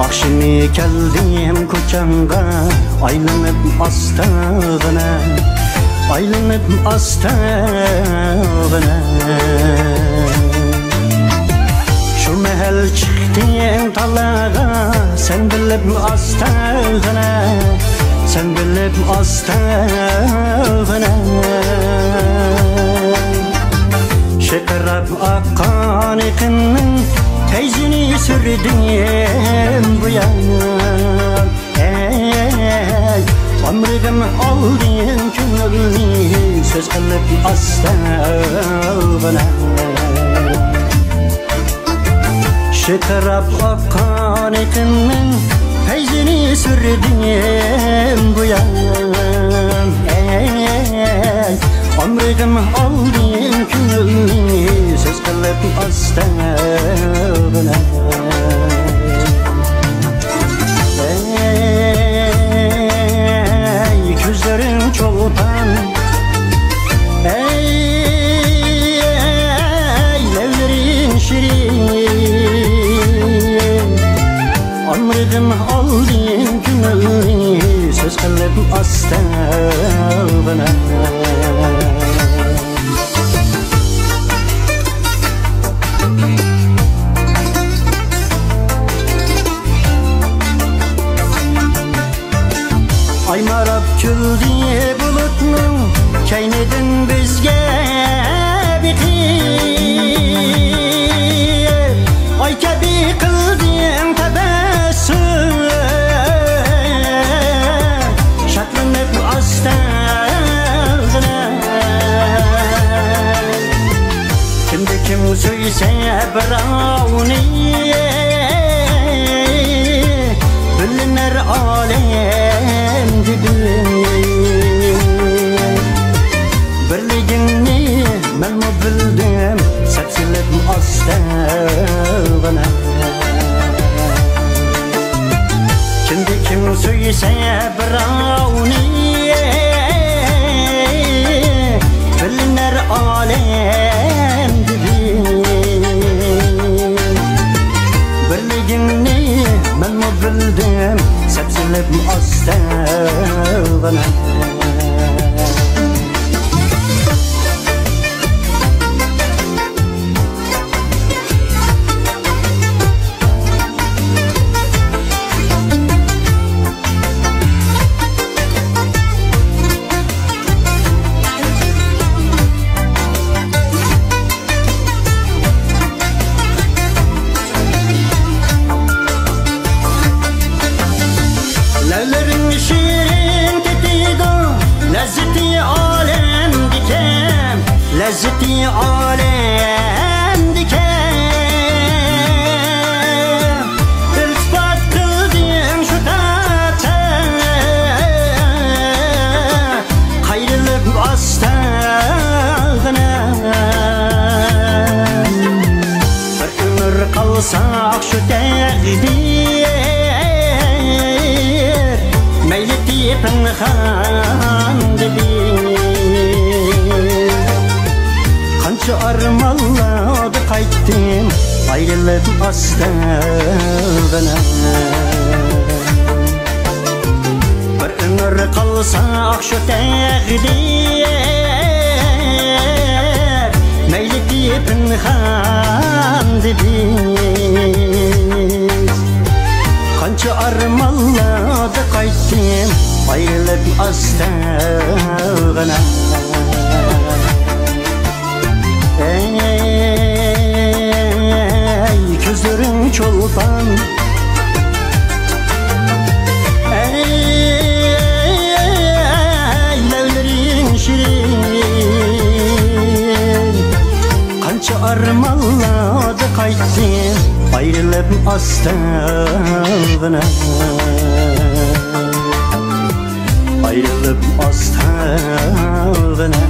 Akşini keldim koçanga, aylanıp astağına, aylanıp astağına. Şu mehel çıktın talağa, sen bilip astağına, sen bilip astağına. Şekerap akkan ikinin teyzini sürdüm bu yana. Ey ömrüm aldın könlünü, söz kılıp astağına. Şekerap akkan ikinin teyzini sürdüm bu yana. Ey ömrüm aldın könlünü, söz kılıp astağına. Ey gözlerin çolpan, ey levlerin şirin, ömrüm aldın könlünü, söz kılıp astağına. Ay marab küldi bulutun, keynedin bizge bitip. Ay kebi kıldın tebessüm, şatlanıp astağına. Kimde kim söylese Brownie, bilinir alem dibin. Birliğini ben mi bildim, sepsilip astağına. Kimde kim söylese Brownie, bilinir alem dibin. Birliğini ben mi bildim, sepsilip astağına. Levlerin şirin tetiği, lezzeti alem diken, lezzeti alem diken. İltifat kıldın şu tata, kayrılıp astağına. Bir ömür kalsak şu takdir, meyleti pinhan dibin. Kança armalladı kayttim, ayrılıp astağına. Bir ömür kalsak şu takdir, meyleti pinhan dibin. Kança armalladı kayttim, ayrılıp astağına. Ey gözlerin çolpan, ey levlerin şirin. Kança armalladı kayttim, ayrılıp astağına. Ayrılıp astağına.